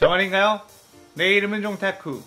저 말인가요? 내 이름은 종타쿠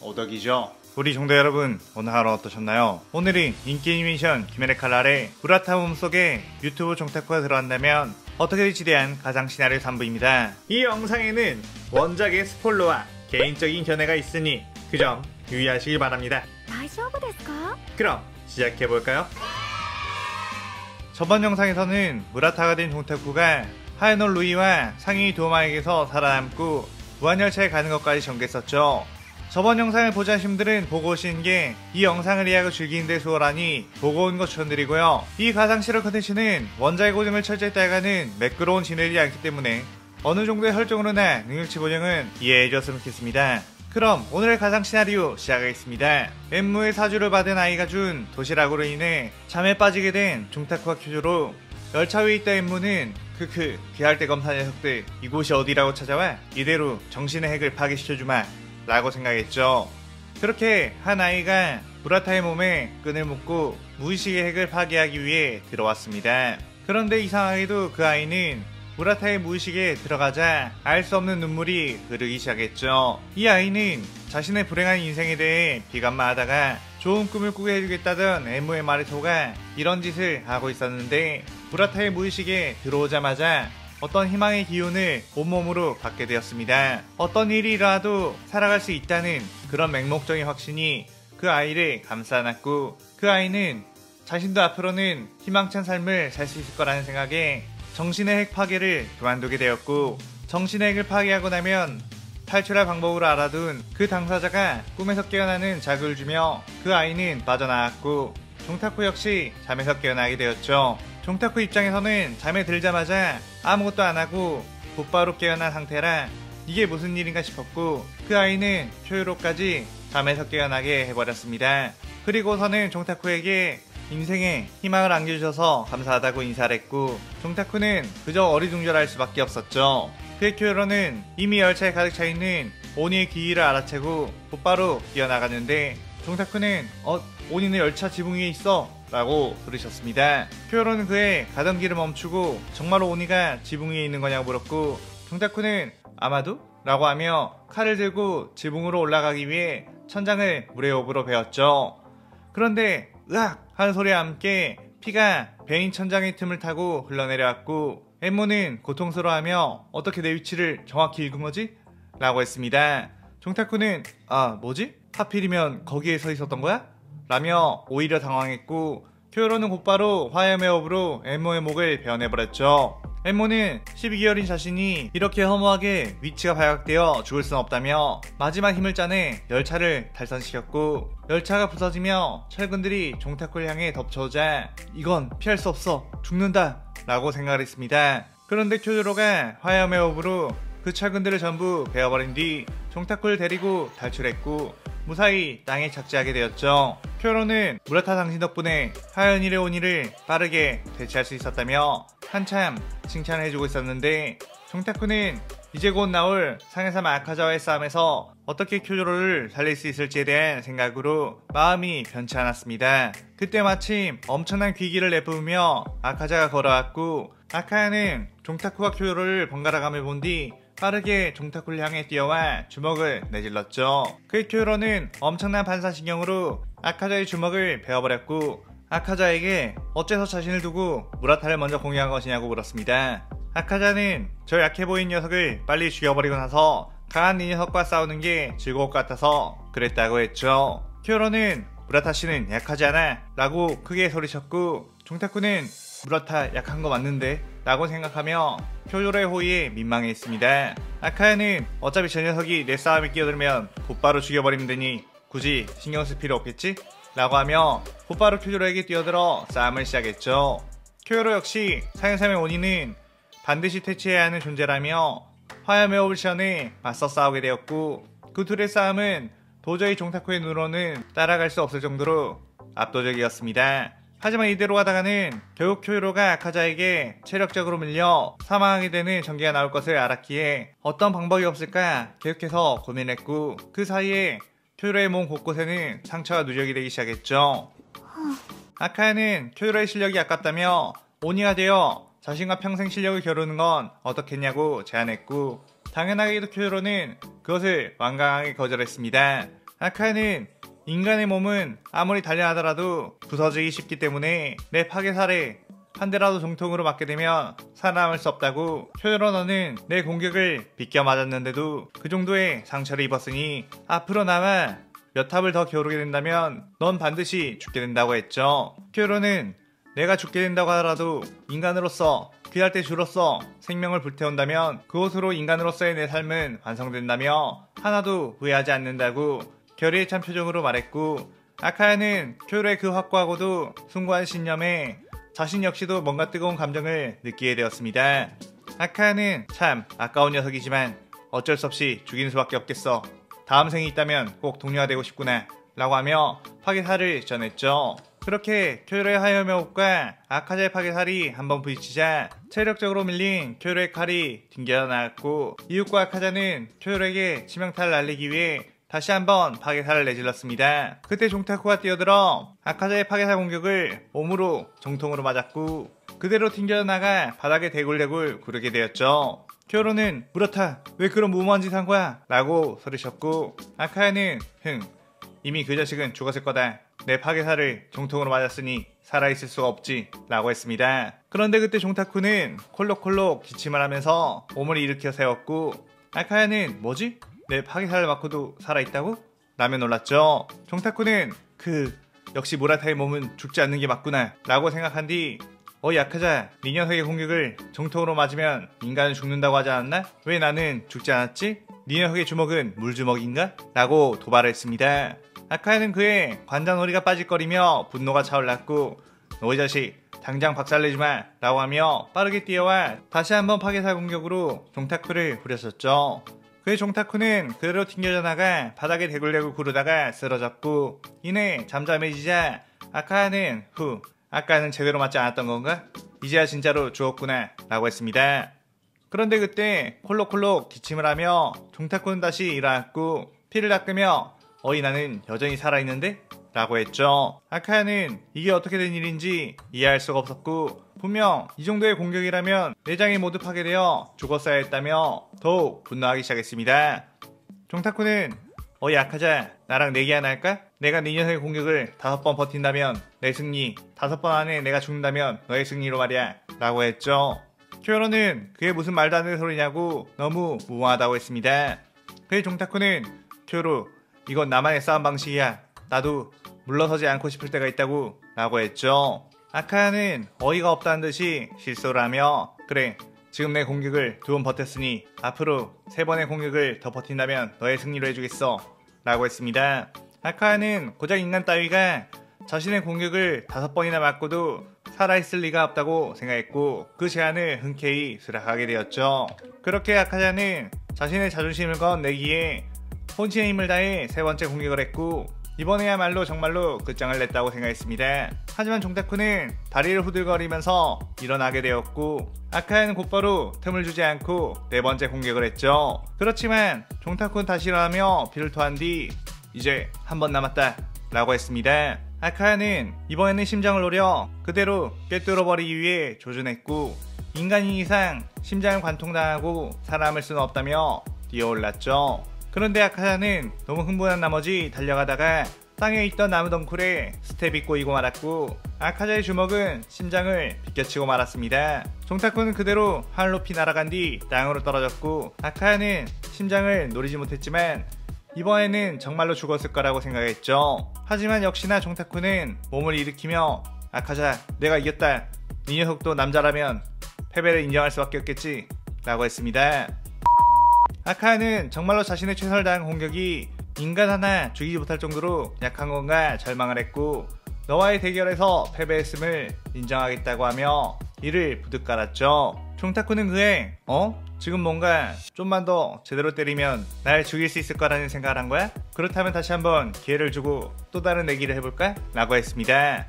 오덕이죠. 우리 종도 여러분, 오늘 하루 어떠셨나요? 오늘은 인기 애니메이션 귀멸의 칼날의 무라타 몸속에 유튜브 종타쿠가 들어간다면 어떻게 될지 대한 가상 시나리오 3부입니다. 이 영상에는 원작의 스포일러와 개인적인 견해가 있으니 그 점 유의하시길 바랍니다. 大丈夫ですか? 그럼 시작해볼까요? 저번 영상에서는 무라타가 된 종타쿠가 하야노 루이와 상위 도마에게서 살아남고 무한열차에 가는 것까지 전개했었죠. 저번 영상을 보지 않으신 분들은 보고 오시는 게 이 영상을 이해하고 즐기는 데 수월하니 보고 오는 것 추천드리고요. 이 가상실험 컨텐츠는 원작의 고증을 철저히 따라가는 매끄러운 진행이 않기 때문에 어느 정도의 설정으로나 능력치 보정은 이해해 주셨으면 좋겠습니다. 그럼 오늘의 가상 시나리오 시작하겠습니다. 엠무의 사주를 받은 아이가 준 도시락으로 인해 잠에 빠지게 된 종타쿠와 큐조로 열차 위에 있다 엠무는 귀할 때 검사 녀석들 이곳이 어디라고 찾아와 이대로 정신의 핵을 파괴시켜주마 라고 생각했죠. 그렇게 한 아이가 무라타의 몸에 끈을 묶고 무의식의 핵을 파괴하기 위해 들어왔습니다. 그런데 이상하게도 그 아이는 무라타의 무의식에 들어가자 알 수 없는 눈물이 흐르기 시작했죠. 이 아이는 자신의 불행한 인생에 대해 비관만하다가 좋은 꿈을 꾸게 해주겠다던 엠무의 말에 속아 이런 짓을 하고 있었는데 무라타의 무의식에 들어오자마자 어떤 희망의 기운을 온몸으로 받게 되었습니다. 어떤 일이 일어나도 살아갈 수 있다는 그런 맹목적인 확신이 그 아이를 감싸 안았고 그 아이는 자신도 앞으로는 희망찬 삶을 살 수 있을 거라는 생각에 정신의 핵 파괴를 그만두게 되었고 정신의 핵을 파괴하고 나면 탈출할 방법으로 알아둔 그 당사자가 꿈에서 깨어나는 자극을 주며 그 아이는 빠져나왔고 종타쿠 역시 잠에서 깨어나게 되었죠. 종타쿠 입장에서는 잠에 들자마자 아무것도 안하고 곧바로 깨어난 상태라 이게 무슨 일인가 싶었고 그 아이는 쿄요로까지 잠에서 깨어나게 해버렸습니다. 그리고서는 종타쿠에게 인생에 희망을 안겨주셔서 감사하다고 인사를 했고 종타쿠는 그저 어리둥절할 수밖에 없었죠. 그의 쿄요로는 이미 열차에 가득 차있는 오니의 기이를 알아채고 곧바로 뛰어나가는데 종타쿠는 오니는 열차 지붕 위에 있어 라고 부르셨습니다. 쿄요로는 그의 가던 길을 멈추고 정말로 오니가 지붕 위에 있는 거냐고 물었고 종타쿠는 아마도? 라고 하며 칼을 들고 지붕으로 올라가기 위해 천장을 물의 호흡으로 베었죠. 그런데 으악! 하는 소리와 함께 피가 베인 천장의 틈을 타고 흘러내려왔고 엠무는 고통스러워하며 어떻게 내 위치를 정확히 읽은 거지? 라고 했습니다. 종타쿠는 뭐지? 하필이면 거기에 서 있었던 거야? 라며 오히려 당황했고 쿄요로는 곧바로 화염의 호흡으로 엠무의 목을 베어내버렸죠. 엠무는 12개월인 자신이 이렇게 허무하게 위치가 발각되어 죽을 순 없다며 마지막 힘을 짜내 열차를 탈선시켰고 열차가 부서지며 철근들이 종타쿠를 향해 덮쳐오자 이건 피할 수 없어 죽는다 라고 생각을 했습니다. 그런데 쿄요로가 화염의 호흡으로 그 철근들을 전부 베어버린 뒤 종타쿠를 데리고 탈출했고 무사히 땅에 착지하게 되었죠. 쿄요로는 무라타 당신 덕분에 하연일의 오니를 빠르게 대체할 수 있었다며 한참 칭찬을 해주고 있었는데 종타쿠는 이제 곧 나올 상해사마 아카자와의 싸움에서 어떻게 쿄요로를 살릴 수 있을지에 대한 생각으로 마음이 변치 않았습니다. 그때 마침 엄청난 귀기를 내뿜으며 아카자가 걸어왔고 아카야는 종타쿠와 쿄요로를 번갈아가며 본 뒤 빠르게 종타쿠를 향해 뛰어와 주먹을 내질렀죠. 그의 쿄요로는 엄청난 반사신경으로 아카자의 주먹을 베어버렸고 아카자에게 어째서 자신을 두고 무라타를 먼저 공격한 것이냐고 물었습니다. 아카자는 저 약해 보이는 녀석을 빨리 죽여버리고 나서 강한 이 녀석과 싸우는 게 즐거울 것 같아서 그랬다고 했죠. 쿄요로는 무라타 씨는 약하지 않아 라고 크게 소리쳤고 종타쿠는 무라타 약한 거 맞는데? 라고 생각하며 쿄요로의 호의에 민망해했습니다. 아카야는 어차피 저 녀석이 내 싸움에 끼어들면 곧바로 죽여버리면 되니 굳이 신경 쓸 필요 없겠지? 라고 하며 곧바로 쿄요로에게 뛰어들어 싸움을 시작했죠. 쿄요로 역시 상해삼의 오니는 반드시 퇴치해야 하는 존재라며 화염의 호흡을 시연해 맞서 싸우게 되었고 그 둘의 싸움은 도저히 종타쿠의 눈으로는 따라갈 수 없을 정도로 압도적이었습니다. 하지만 이대로 가다가는 결국 쿄요로가 아카자에게 체력적으로 밀려 사망하게 되는 전개가 나올 것을 알았기에 어떤 방법이 없을까 계속해서 고민했고 그 사이에 쿄요로의 몸 곳곳에는 상처가 누적이 되기 시작했죠. 아카야는 쿄요로의 실력이 아깝다며 오니가 되어 자신과 평생 실력을 겨루는 건 어떻겠냐고 제안했고 당연하게도 쿄요로는 그것을 완강하게 거절했습니다. 아카야는 인간의 몸은 아무리 단련하더라도 부서지기 쉽기 때문에 내 파괴살에 한 대라도 정통으로 맞게 되면 살아남을 수 없다고. 쿄요로, 너는 내 공격을 비껴 맞았는데도 그 정도의 상처를 입었으니 앞으로 나와 몇 탑을 더 겨루게 된다면 넌 반드시 죽게 된다고 했죠. 쿄요로는 내가 죽게 된다고 하더라도 인간으로서 귀할 때 주로서 생명을 불태운다면 그것으로 인간으로서의 내 삶은 완성된다며 하나도 후회하지 않는다고 결의에 찬 표정으로 말했고, 아카야는 쿄요로의 그 확고하고도 숭고한 신념에 자신 역시도 뭔가 뜨거운 감정을 느끼게 되었습니다. 아카야는 참 아까운 녀석이지만 어쩔 수 없이 죽이는 수밖에 없겠어. 다음 생이 있다면 꼭 동료가 되고 싶구나 라고 하며 파괴살을 전했죠. 그렇게 쿄요로의 하염의 아카자의 파괴살이 한번 부딪히자 체력적으로 밀린 쿄요로의 칼이 튕겨 나갔고, 이웃과 아카자는 쿄요로에게 치명타를 날리기 위해 다시 한번 파괴살을 내질렀습니다. 그때 종타쿠가 뛰어들어 아카자의 파괴살 공격을 몸으로 정통으로 맞았고 그대로 튕겨나가 바닥에 대굴대굴 구르게 되었죠. 쿄요로는 무라타, 왜 그런 무모한 짓 한 거야? 라고 소리쳤고, 아카야는 이미 그 자식은 죽었을 거다. 내 파괴살을 정통으로 맞았으니 살아있을 수가 없지 라고 했습니다. 그런데 그때 종타쿠는 콜록콜록 기침을 하면서 몸을 일으켜 세웠고, 아카야는 뭐지? 내 파괴살을 맞고도 살아있다고? 라며 놀랐죠. 종타쿠는 역시 무라타의 몸은 죽지 않는 게 맞구나 라고 생각한 뒤 어이 아카자, 네 녀석의 공격을 정통으로 맞으면 인간은 죽는다고 하지 않았나? 왜 나는 죽지 않았지? 네 녀석의 주먹은 물주먹인가? 라고 도발을 했습니다. 아카야는 그의 관자놀이가 빠질거리며 분노가 차올랐고, 너 이 자식 당장 박살내주마 라고 하며 빠르게 뛰어와 다시 한번 파괴살 공격으로 종타쿠를 후려쳤죠. 그의 종타쿠는 그대로 튕겨져 나가 바닥에 대굴대굴 구르다가 쓰러졌고, 이내 잠잠해지자 아카야는 아까는 제대로 맞지 않았던 건가? 이제야 진짜로 죽었구나 라고 했습니다. 그런데 그때 콜록콜록 기침을 하며 종타쿠는 다시 일어났고 피를 닦으며 어이 나는 여전히 살아있는데? 라고 했죠. 아카야는 이게 어떻게 된 일인지 이해할 수가 없었고, 분명 이 정도의 공격이라면 내장이 모두 파괴되어 죽었어야 했다며 더욱 분노하기 시작했습니다. 종타쿠는 어이 아카자, 나랑 내기 하나 할까? 내가 네 녀석의 공격을 5번 버틴다면 내 승리, 5번 안에 내가 죽는다면 너의 승리로 말이야 라고 했죠. 쿄요로는 그게 무슨 말도 안 되는 소리냐고 너무 무모하다고 했습니다. 그의 종타쿠는 쿄요로, 이건 나만의 싸움 방식이야. 나도 물러서지 않고 싶을 때가 있다고 라고 했죠. 아카야는 어이가 없다는 듯이 실소를 하며 그래, 지금 내 공격을 2번 버텼으니 앞으로 3번의 공격을 더 버틴다면 너의 승리로 해주겠어 라고 했습니다. 아카야는 고작 인간 따위가 자신의 공격을 5번이나 맞고도 살아있을 리가 없다고 생각했고 그 제안을 흔쾌히 수락하게 되었죠. 그렇게 아카자는 자신의 자존심을 건 내기에 혼신의 힘을 다해 3번째 공격을 했고 이번에야말로 정말로 끝장을 냈다고 생각했습니다. 하지만 종타쿠는 다리를 후들거리면서 일어나게 되었고 아카야는 곧바로 틈을 주지 않고 4번째 공격을 했죠. 그렇지만 종타쿠는 다시 일어나며 피를 토한 뒤 이제 한 번 남았다 라고 했습니다. 아카야는 이번에는 심장을 노려 그대로 꿰뚫어버리기 위해 조준했고 인간인 이상 심장을 관통당하고 살아남을 수는 없다며 뛰어올랐죠. 그런데 아카야는 너무 흥분한 나머지 달려가다가 땅에 있던 나무 덩굴에 스텝이 꼬이고 말았고 아카자의 주먹은 심장을 비껴치고 말았습니다. 종타쿠는 그대로 하늘 높이 날아간 뒤 땅으로 떨어졌고 아카야는 심장을 노리지 못했지만 이번에는 정말로 죽었을 거라고 생각했죠. 하지만 역시나 종타쿠는 몸을 일으키며 아카자, 내가 이겼다. 이 녀석도 남자라면 패배를 인정할 수밖에 없겠지 라고 했습니다. 아카야는 정말로 자신의 최선을 다한 공격이 인간 하나 죽이지 못할 정도로 약한 건가 절망을 했고 너와의 대결에서 패배했음을 인정하겠다고 하며 이를 부득 깔았죠. 종타쿠는 그의 지금 뭔가 좀만 더 제대로 때리면 날 죽일 수 있을 거라는 생각을 한 거야? 그렇다면 다시 한번 기회를 주고 또 다른 내기를 해볼까? 라고 했습니다.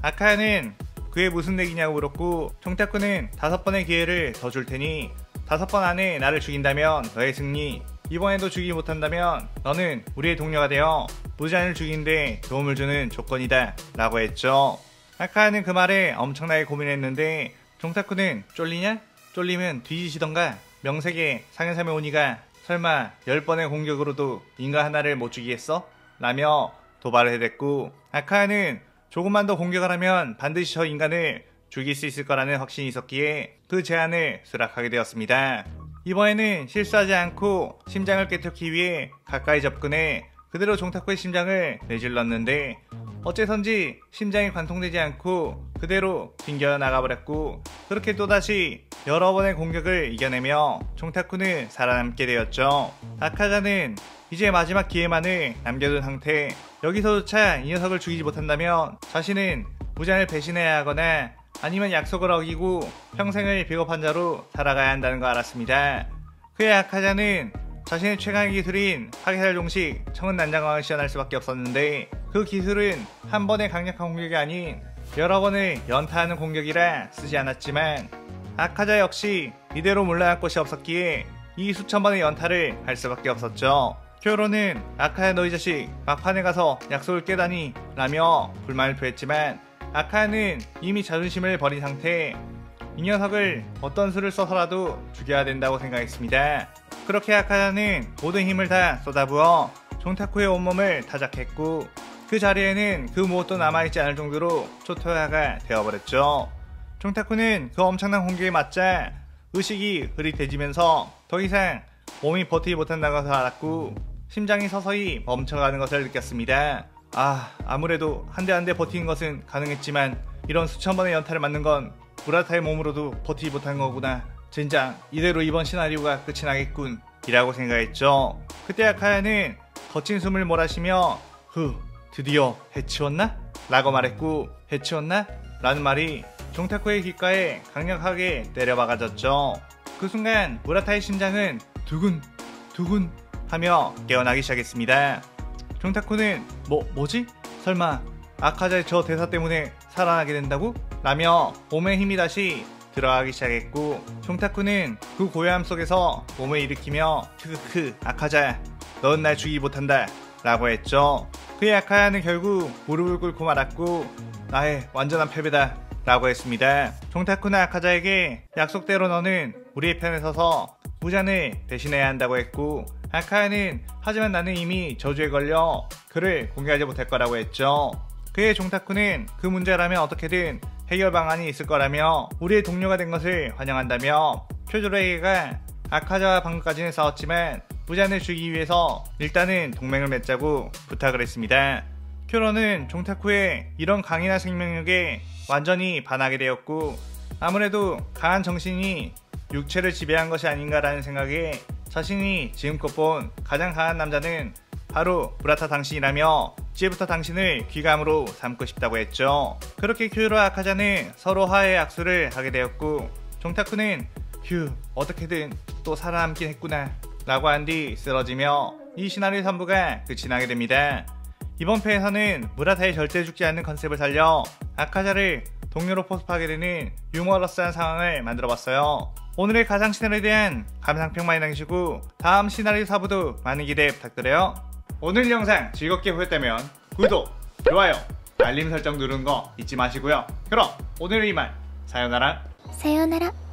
아카야는 그게 무슨 내기냐고 물었고 종타쿠는 5번의 기회를 더 줄 테니 5번 안에 나를 죽인다면 너의 승리, 이번에도 죽이지 못한다면 너는 우리의 동료가 되어 무제한을 죽이는데 도움을 주는 조건이다 라고 했죠. 아카야는 그 말에 엄청나게 고민했는데 종타쿠는 쫄리냐? 쫄리면 뒤지시던가 명색의 상현삼의 오니가 설마 10번의 공격으로도 인간 하나를 못 죽이겠어? 라며 도발을 해댔고, 아카야는 조금만 더 공격을 하면 반드시 저 인간을 죽일 수 있을 거라는 확신이 있었기에 그 제안을 수락하게 되었습니다. 이번에는 실수하지 않고 심장을 깨뚫기 위해 가까이 접근해 그대로 종타쿠의 심장을 내질렀는데, 어째선지 심장이 관통되지 않고 그대로 튕겨 나가버렸고, 그렇게 또다시 여러 번의 공격을 이겨내며 종타쿠는 살아남게 되었죠. 아카자는 이제 마지막 기회만을 남겨둔 상태, 여기서조차 이 녀석을 죽이지 못한다면 자신은 무장을 배신해야 하거나 아니면 약속을 어기고 평생을 비겁한 자로 살아가야 한다는 걸 알았습니다. 그의 아카자는 자신의 최강의 기술인 파괴살 종식 청은난장광을 시연할 수밖에 없었는데, 그 기술은 한 번의 강력한 공격이 아닌 여러 번을 연타하는 공격이라 쓰지 않았지만, 아카자 역시 이대로 물러날 곳이 없었기에 이 수천 번의 연타를 할 수밖에 없었죠. 쿄로는 아카야 너희 자식 막판에 가서 약속을 깨다니 라며 불만을 표했지만, 아카야는 이미 자존심을 버린 상태, 이 녀석을 어떤 수를 써서라도 죽여야 된다고 생각했습니다. 그렇게 아카야는 모든 힘을 다 쏟아부어 종타쿠의 온몸을 타작했고, 그 자리에는 그 무엇도 남아있지 않을 정도로 초토화가 되어버렸죠. 종타쿠는 그 엄청난 공격에 맞자 의식이 흐릿해지면서 더 이상 몸이 버티지 못한다는 것을 알았고, 심장이 서서히 멈춰가는 것을 느꼈습니다. 아무래도 한 대 한 대 버티는 것은 가능했지만 이런 수천 번의 연타를 맞는 건 무라타의 몸으로도 버티지 못한 거구나. 젠장 이대로 이번 시나리오가 끝이 나겠군 이라고 생각했죠. 그때 아카야는 거친 숨을 몰아쉬며 드디어 해치웠나? 라고 말했고, 해치웠나? 라는 말이 종타쿠의 귓가에 강력하게 때려박아졌죠. 그 순간 무라타의 심장은 두근 두근 하며 깨어나기 시작했습니다. 종타쿠는 뭐지? 설마 아카자의 저 대사 때문에 살아나게 된다고? 라며 몸에 힘이 다시 들어가기 시작했고, 종타쿠는 그 고요함 속에서 몸을 일으키며 크크크 아카자 넌 날 죽이지 못한다 라고 했죠. 그의 아카야는 결국 무릎을 꿇고 말았고, 나의 완전한 패배다 라고 했습니다. 종타쿠는 아카자에게 약속대로 너는 우리의 편에 서서 무잔을 대신해야 한다고 했고, 아카야는 하지만 나는 이미 저주에 걸려 그를 공개하지 못할 거라고 했죠. 그의 종타쿠는 그 문제라면 어떻게든 해결 방안이 있을 거라며 우리의 동료가 된 것을 환영한다며 쿄조로에게가 아카자와 방금까지는 싸웠지만 무잔을 죽이기 위해서 일단은 동맹을 맺자고 부탁을 했습니다. 쿄로는 종타쿠의 이런 강인한 생명력에 완전히 반하게 되었고, 아무래도 강한 정신이 육체를 지배한 것이 아닌가라는 생각에 자신이 지금껏 본 가장 강한 남자는 바로 무라타 당신이라며 이제부터 당신을 귀감으로 삼고 싶다고 했죠. 그렇게 쿄조로와 아카자는 서로 화해의 악수를 하게 되었고, 종타쿠는 어떻게든 또 살아남긴 했구나 라고 한 뒤 쓰러지며 이 시나리오 3부가 끝이 나게 됩니다. 이번 회에서는 무라타의 절대 죽지 않는 컨셉을 살려 아카자를 동료로 포섭하게 되는 유머러스한 상황을 만들어봤어요. 오늘의 가상 시나리오에 대한 감상평 많이 남기시고 다음 시나리오 4부도 많은 기대 부탁드려요. 오늘 영상 즐겁게 보셨다면 구독, 좋아요, 알림 설정 누르는 거 잊지 마시고요. 그럼 오늘은 이만 사요나라.さようなら。